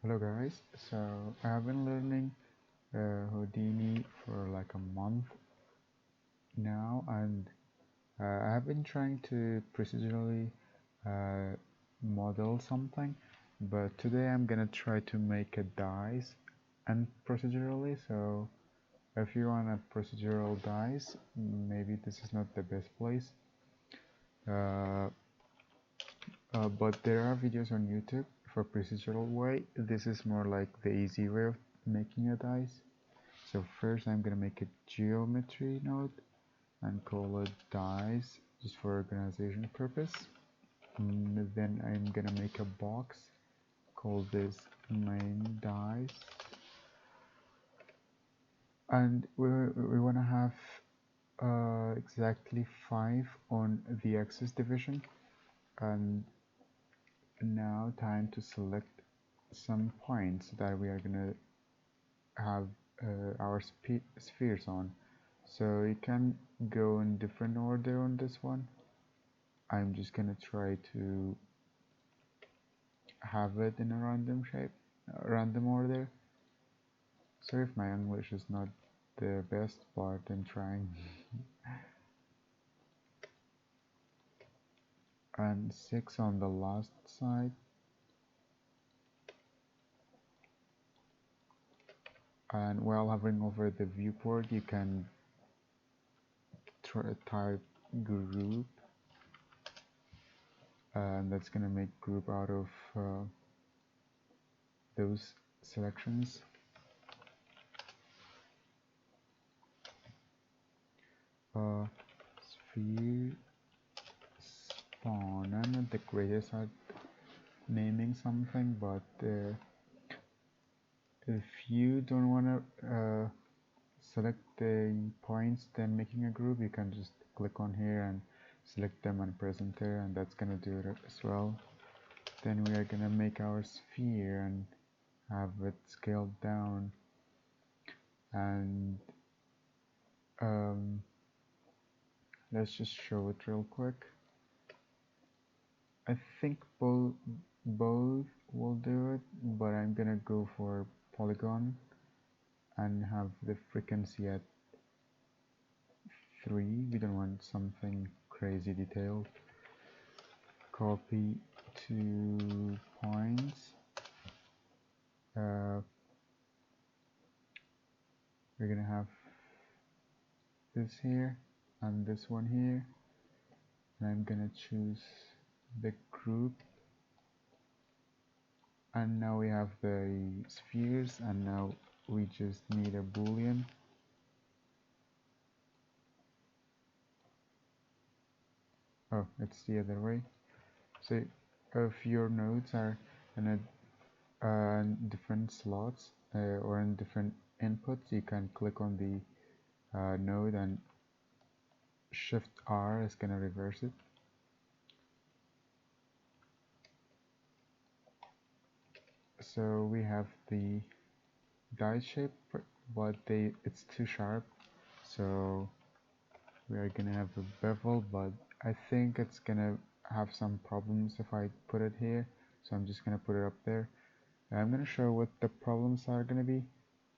Hello guys, so I've been learning Houdini for like a month now, and I've been trying to procedurally uh, model something, but today I'm gonna try to make a dice and procedurally. So if you want a procedural dice, maybe this is not the best place. Uh, but there are videos on YouTube for procedural way. This is more like the easy way of making a dice. So first I'm gonna make a geometry node and call it dice just for organization purpose. And then I'm gonna make a box, call this main dice, and we wanna have exactly 5 on the axis division. And now time to select some points that we are gonna have our spheres on. So you can go in different order on this one. I'm just gonna try to have it in a random shape, random order. Sorry if my English is not the best, but I'm trying. And 6 on the last side. And while hovering over the viewport, you can type group, and that's gonna make group out of those selections. Sphere spawn. I'm not the greatest at naming something, but if you don't want to select the points then making a group, you can just click on here and select them and press enter, and that's gonna do it as well. Then we are gonna make our sphere and have it scaled down, and let's just show it real quick. I think both will do it, but I'm gonna go for polygon and have the frequency at 3. We don't want something crazy detailed. Copy 2 points. We're gonna have this here and this one here, and I'm gonna choose the group, and now we have the spheres, and now we just need a boolean. Oh, it's the other way. So if your nodes are in a different slots or in different inputs, you can click on the node, and Shift R is gonna reverse it. So we have the die shape, but it's too sharp, so we are gonna have a bevel, but I think it's gonna have some problems if I put it here, so I'm just gonna put it up there. I'm gonna show what the problems are gonna be,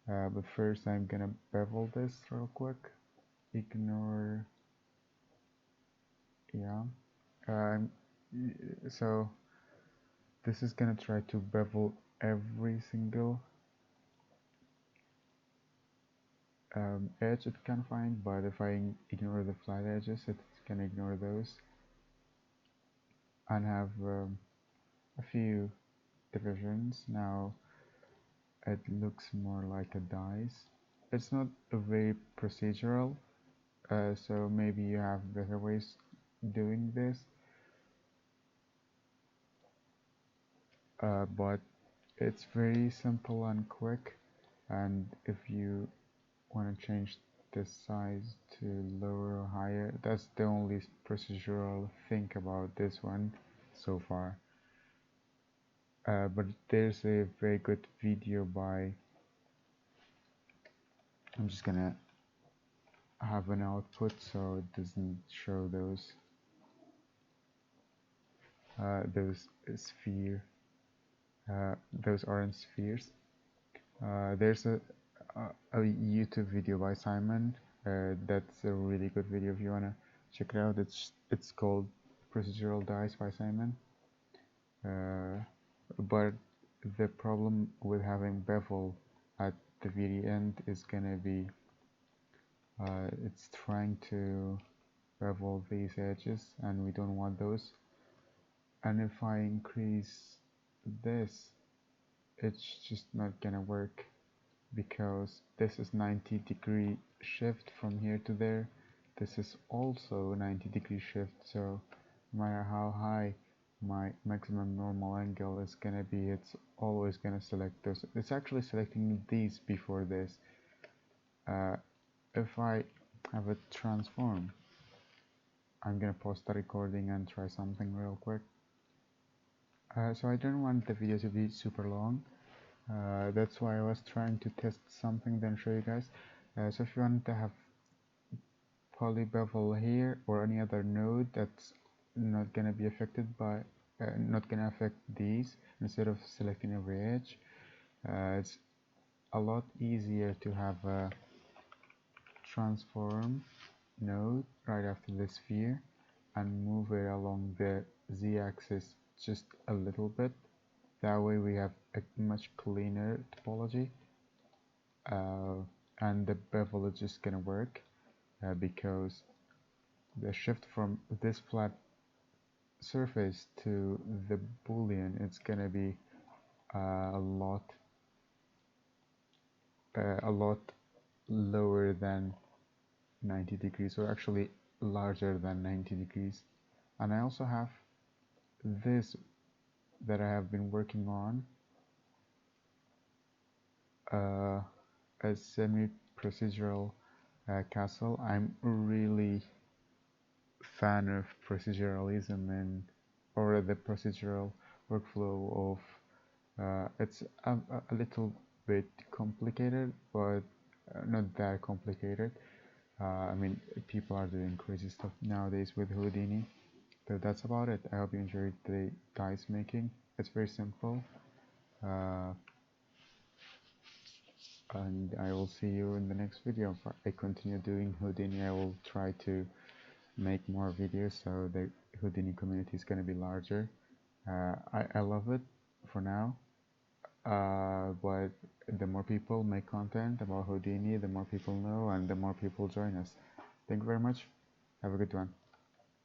but first I'm gonna bevel this real quick. Ignore, yeah. So this is gonna try to bevel every single edge it can find, but if I ignore the flat edges, it can ignore those and have a few divisions. Now it looks more like a dice. It's not a very procedural, so maybe you have better ways doing this, but it's very simple and quick. And if you want to change the size to lower or higher, that's the only procedural thing about this one so far. But there's a very good video by, I'm just gonna have an output so it doesn't show those sphere those orange spheres. There's a YouTube video by Simon. That's a really good video if you wanna check it out. It's called Procedural Dice by Simon. But the problem with having bevel at the very end is gonna be it's trying to bevel these edges, and we don't want those. And if I increase this, it's just not gonna work, because this is 90-degree shift from here to there. This is also 90-degree shift, so no matter how high my maximum normal angle is gonna be, it's always gonna select those. It's actually selecting these before this. If I have a transform, I'm gonna pause the recording and try something real quick. So I don't want the video to be super long. That's why I was trying to test something, then show you guys. So if you want to have polybevel here or any other node that's not gonna be affected by, not gonna affect these, instead of selecting every edge, it's a lot easier to have a transform node right after the sphere and move it along the z-axis just a little bit. That way we have a much cleaner topology, and the bevel is just gonna work because the shift from this flat surface to the boolean, it's gonna be a lot lower than 90 degrees, or actually larger than 90 degrees. And I also have this that I have been working on, a semi-procedural castle. I'm really fan of proceduralism and or the procedural workflow of it's a little bit complicated, but not that complicated. I mean, people are doing crazy stuff nowadays with Houdini. So that's about it. I hope you enjoyed the dice making. It's very simple. And I will see you in the next video. If I continue doing Houdini, I will try to make more videos so the Houdini community is going to be larger. I love it for now, but the more people make content about Houdini, the more people know and the more people join us. Thank you very much. Have a good one.